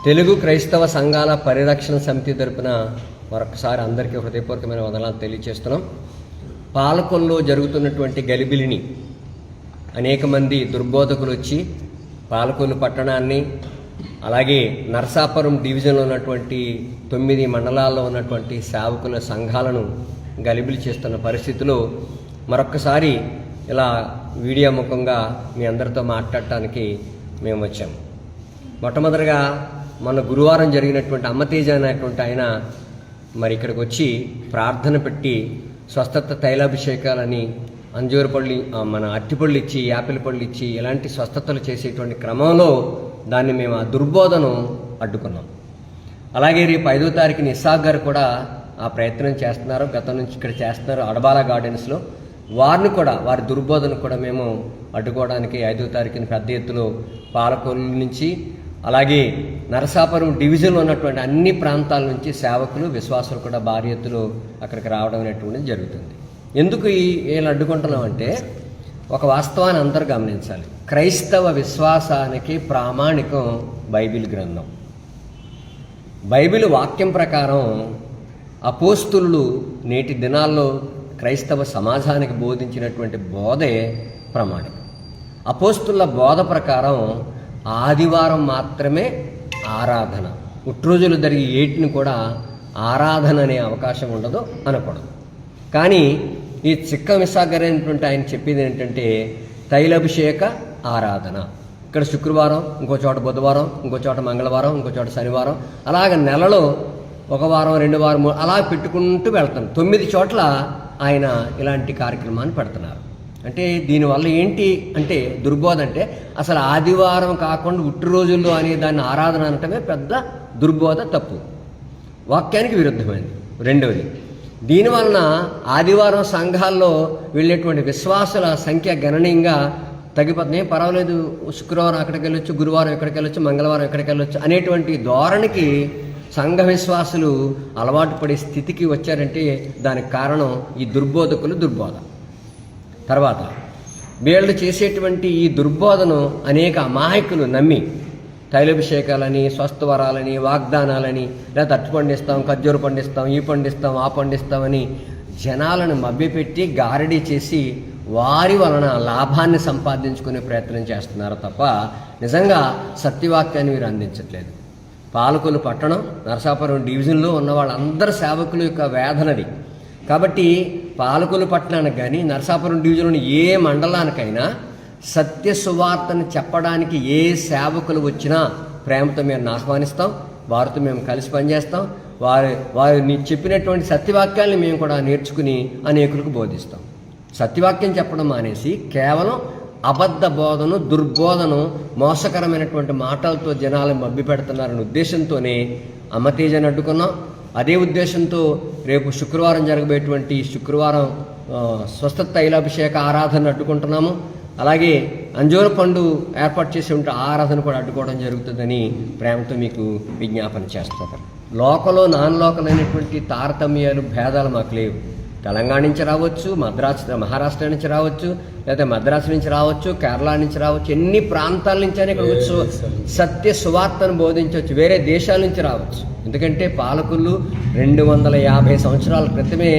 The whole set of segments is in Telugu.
తెలుగు క్రైస్తవ సంఘాల పరిరక్షణ సమితి తరపున మరొకసారి అందరికీ హృదయపూర్వకమైన వందనాలు తెలియజేస్తున్నాం. పాలకొల్లో జరుగుతున్నటువంటి గలిబిలిని అనేక మంది దుర్బోధకులు వచ్చి పాలకొల్లు పట్టణాన్ని, అలాగే నరసాపురం డివిజన్లో ఉన్నటువంటి 9 మండలాల్లో ఉన్నటువంటి సేవకుల సంఘాలను గలిబిలి చేస్తున్న పరిస్థితిలో మరొక్కసారి ఇలా వీడియో ముఖంగా మీ అందరితో మాట్లాడటానికి మేము వచ్చాము. మొట్టమొదటిగా మన గురువారం జరిగినటువంటి అమ్మతేజ అనేటువంటి ఆయన మరి ఇక్కడికి వచ్చి ప్రార్థన పెట్టి స్వస్థత తైలాభిషేకాలని, అంజూరు పళ్ళు, మన అరటిపళ్ళు ఇచ్చి, యాపిల్ పళ్ళు ఇచ్చి ఇలాంటి స్వస్థతలు చేసేటువంటి క్రమంలో దాన్ని మేము ఆ దుర్బోధను అడ్డుకున్నాం. అలాగే రేపు 5వ తారీఖున ఇస్సాక్ గారు కూడా ఆ ప్రయత్నం చేస్తున్నారు, గతం నుంచి ఇక్కడ చేస్తున్నారు అడబాల గార్డెన్స్లో. వారిని కూడా, వారి దుర్బోధన కూడా మేము అడ్డుకోవడానికి 5వ తారీఖున పెద్ద ఎత్తులో పాలకొల్లు నుంచి, అలాగే నరసాపురం డివిజన్లో ఉన్నటువంటి అన్ని ప్రాంతాల నుంచి సేవకులు, విశ్వాసులు కూడా భారీ ఎత్తులో అక్కడికి రావడం అనేటువంటిది జరుగుతుంది. ఎందుకు వీళ్ళు అడ్డుకుంటున్నామంటే ఒక వాస్తవాన్ని అందరూ గమనించాలి. క్రైస్తవ విశ్వాసానికి ప్రామాణికం బైబిల్ గ్రంథం. బైబిల్ వాక్యం ప్రకారం అపోస్తులు నేటి దినాల్లో క్రైస్తవ సమాజానికి బోధించినటువంటి బోధే ప్రమాణికం. అపోస్తుల బోధ ప్రకారం ఆదివారం మాత్రమే ఆరాధన, పుట్టినరోజులు జరిగే ఏటిని కూడా ఆరాధన అనే అవకాశం ఉండదు అనకూడదు. కానీ ఈ చిక్క ఇస్సాక్ గారు అనేటువంటి ఆయన చెప్పేది ఏంటంటే తైలాభిషేక ఆరాధన. ఇక్కడ శుక్రవారం, ఇంకో చోట బుధవారం, ఇంకో చోట మంగళవారం, ఇంకో చోట శనివారం, అలాగ నెలలో 1 వారం, 2 వారం అలా పెట్టుకుంటూ వెళ్తాను. 9 చోట్ల ఆయన ఇలాంటి కార్యక్రమాన్ని పెడుతున్నారు. అంటే దీనివల్ల ఏంటి అంటే దుర్బోధ అంటే అసలు ఆదివారం కాకుండా ఉట్టి రోజుల్లో అనే దాన్ని ఆరాధన అనటమే పెద్ద దుర్బోధ, తప్పు, వాక్యానికి విరుద్ధమైనది. రెండవది, దీనివలన ఆదివారం సంఘాల్లో వెళ్ళేటువంటి విశ్వాసుల సంఖ్య గణనీయంగా తగ్గిపోతుంది. పర్వాలేదు, శుక్రవారం అక్కడికి వెళ్ళొచ్చు, గురువారం ఎక్కడికి వెళ్ళొచ్చు, మంగళవారం ఎక్కడికి వెళ్ళొచ్చు అనేటువంటి ధోరణికి సంఘ విశ్వాసులు అలవాటు పడే స్థితికి వచ్చారంటే దానికి కారణం ఈ దుర్బోధ. తర్వాత వీళ్ళు చేసేటువంటి ఈ దుర్బోధను అనేక అమాయకులు నమ్మి తైలాభిషేకాలని, స్వస్థవరాలని, వాగ్దానాలని, లేదా అట్టు పండిస్తాం, ఖర్జూరు పండిస్తాం, ఈ పండిస్తాం, ఆ పండిస్తామని జనాలను మభ్యపెట్టి గారడీ చేసి వారి వలన లాభాన్ని సంపాదించుకునే ప్రయత్నం చేస్తున్నారు తప్ప నిజంగా సత్యవాక్యాన్ని వీరు అందించట్లేదు. పాలకొల్లు పట్టణం, నరసాపురం డివిజన్లో ఉన్న వాళ్ళందరూ సేవకుల యొక్క వేదనది. కాబట్టి పాలకొల్లు పట్టణానికి కానీ, నరసాపురం డివిజన్లోని ఏ మండలానికైనా సత్య సువార్తను చెప్పడానికి ఏ సేవకులు వచ్చినా ప్రేమతో మేము ఆహ్వానిస్తాం, వారితో మేము కలిసి పనిచేస్తాం. వారిని చెప్పినటువంటి సత్యవాక్యాన్ని మేము కూడా నేర్చుకుని అనేకులకు బోధిస్తాం. సత్యవాక్యం చెప్పడం మానేసి కేవలం అబద్ధ బోధను, దుర్బోధను, మోసకరమైనటువంటి మాటలతో జనాలను మభ్య పెడుతున్నారనే ఉద్దేశంతోనే అమ్మతేజని అడ్డుకున్నాం. అదే ఉద్దేశంతో రేపు శుక్రవారం జరగబోయేటువంటి శుక్రవారం స్వస్థత తైలాభిషేక ఆరాధన అడ్డుకుంటున్నాము. అలాగే అంజూరు పండు ఏర్పాటు చేసి ఉంటే ఆరాధన కూడా అడ్డుకోవడం జరుగుతుందని ప్రేమతో మీకు విజ్ఞాపన చేస్తున్నారు. లోకలో నాన్ లోకలైనటువంటి తారతమ్యాలు, భేదాలు మాకు లేవు. తెలంగాణ నుంచి రావచ్చు, మహారాష్ట్ర నుంచి రావచ్చు, లేదా మద్రాసు నుంచి రావచ్చు, కేరళ నుంచి రావచ్చు, ఎన్ని ప్రాంతాల నుంచి అయినా ఇక్కడ వచ్చు సత్య సువార్తను బోధించవచ్చు. వేరే దేశాల నుంచి రావచ్చు. ఎందుకంటే పాలకొల్లు 250 సంవత్సరాల క్రితమే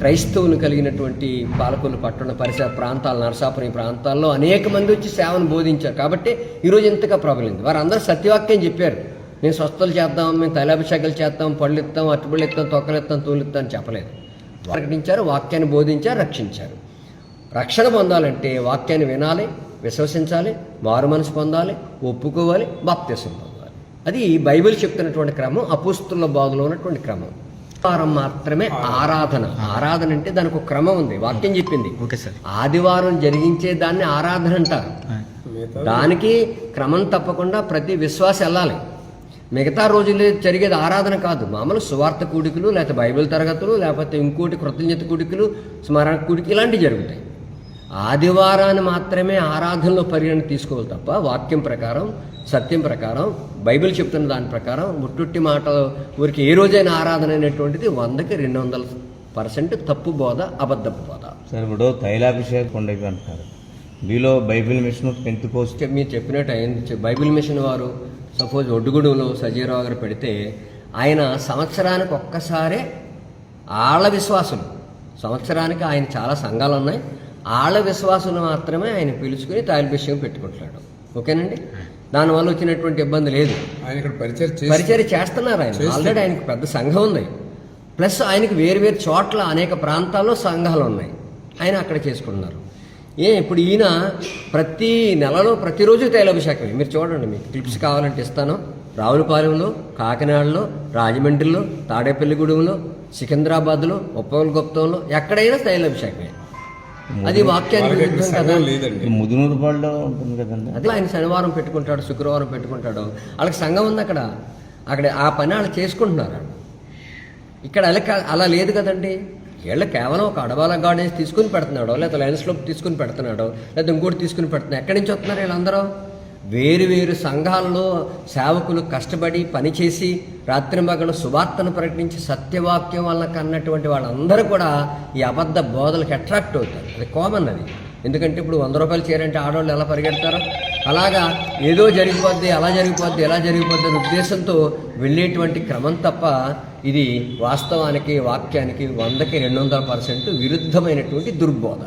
క్రైస్తవులు కలిగినటువంటి పాలకొల్లు పట్టణ పరిసర ప్రాంతాలు, నరసాపురం ప్రాంతాల్లో అనేక మంది వచ్చి సేవను బోధించారు. కాబట్టి ఈరోజు ఎంతగా ప్రబలింది. వారందరూ సత్యవాక్యం చెప్పారు. మేము స్వస్థలు చేద్దాం, మేము తైలాభిషేకాలు చేద్దాం, పళ్ళు ఇస్తాం, అట్టుపళ్ళు ఇస్తాం, తొక్కలు ఇస్తాం, తూలు ఇస్తాం అని చెప్పలేదు. ప్రకటించారు, వాక్యాన్ని బోధించారు, రక్షించారు. రక్షణ పొందాలంటే వాక్యాన్ని వినాలి, విశ్వసించాలి, మారు మనసు పొందాలి, ఒప్పుకోవాలి, బాప్తిసం పొందాలి. అది బైబిల్ చెప్తున్నటువంటి క్రమం, అపోస్తుల బోధలో ఉన్నటువంటి క్రమం. ఆదివారం మాత్రమే ఆరాధన. ఆరాధన అంటే దానికి ఒక క్రమం ఉంది, వాక్యం చెప్పింది. ఆదివారం జరిగించే దాన్ని ఆరాధన అంటారు. దానికి క్రమం తప్పకుండా ప్రతి విశ్వాసం వెళ్ళాలి. మిగతా రోజుల్లో జరిగేది ఆరాధన కాదు, మామూలు సువార్త కూడికలు, లేకపోతే బైబిల్ తరగతులు, లేకపోతే ఇంకోటి కృతజ్ఞత కూడికలు, స్మరణ కూడిక, ఇలాంటివి జరుగుతాయి. ఆదివారాన్ని మాత్రమే ఆరాధనలో పరిగణ తీసుకోవాలి తప్ప వాక్యం ప్రకారం, సత్యం ప్రకారం, బైబిల్ చెప్తున్న దాని ప్రకారం ముట్టుట్టి మాటలు ఊరికి ఏ రోజైనా ఆరాధన అనేటువంటిది 100కి 200% తప్పు బోధ, అబద్ధపు బోధ. సార్, ఇప్పుడు తైలాభిషేకం ఉండేవి అంటారు, మీలో బైబిల్ మిషన్ పెంతుకోస్ట్ మీరు చెప్పినట్టు అయింది. బైబిల్ మిషన్ వారు సపోజ్ ఒడ్డుగూడెంలో సజీవరావు గారు పెడితే ఆయన సంవత్సరానికి ఒక్కసారే ఆళ్ళ విశ్వాసులు, సంవత్సరానికి ఆయన చాలా సంఘాలు ఉన్నాయి, ఆళ్ళ విశ్వాసులు మాత్రమే ఆయన పిలుచుకుని తైలాభిషేకం పెట్టుకుంటున్నాడు. ఓకేనండి, దానివల్ల వచ్చినటువంటి ఇబ్బంది లేదు. ఆయన ఇక్కడ పరిచర్య చేస్తున్నారు. ఆయన ఆల్రెడీ ఆయనకు పెద్ద సంఘం ఉంది, ప్లస్ ఆయనకి వేరు వేరు చోట్ల అనేక ప్రాంతాల్లో సంఘాలు ఉన్నాయి, ఆయన అక్కడ చేసుకుంటున్నారు. ఇప్పుడు ఈయన ప్రతి నెలలో ప్రతిరోజు తైలాభిషేకమే. మీరు చూడండి, మీకు క్లిప్స్ కావాలంటే ఇస్తాను. రావులపాలెంలో, కాకినాడలో, రాజమండ్రిలో, తాడేపల్లిగూడెంలో, సికింద్రాబాద్లో, ఉప్పలగుప్తంలో ఎక్కడైనా తైలాభిషేకమే. అది వాక్యానికి విరుద్ధం కదా. ముదునూరుపాడులో ఉంటుంది కదండి. అదే ఆయన శనివారం పెట్టుకుంటాడు, శుక్రవారం పెట్టుకుంటాడు, వాళ్ళకి సంఘం ఉంది అక్కడ. ఆ పని వాళ్ళు చేసుకుంటున్నారు. ఇక్కడ అలా లేదు కదండి. వీళ్ళు కేవలం ఒక అడవాల గార్డెన్స్ తీసుకుని పెడుతున్నాడో, లేదా లయన్స్ క్లబ్ తీసుకుని పెడుతున్నాడో, లేదా ఇంకోటి తీసుకుని పెడుతున్నాడు. ఎక్కడి నుంచి వస్తున్నారు వీళ్ళందరూ? వేరు వేరు సంఘాల్లో సేవకులు కష్టపడి పనిచేసి రాత్రింబగళ్ళు సువార్తను ప్రకటించి సత్యవాక్యం వల్ల కన్నటువంటి వాళ్ళందరూ కూడా ఈ అబద్ధ బోధలకు అట్రాక్ట్ అవుతారు. అది కామన్ అది. ఎందుకంటే ఇప్పుడు 100 రూపాయలు చేరంటే ఆడవాళ్ళు ఎలా పరిగెడతారో అలాగా ఏదో జరిగిపోద్ది, అలా జరిగిపోద్ది, ఎలా జరిగిపోద్ది అనే ఉద్దేశంతో వెళ్ళేటువంటి క్రమం తప్ప ఇది వాస్తవానికి వాక్యానికి 100కి 200% విరుద్ధమైనటువంటి దుర్బోధ.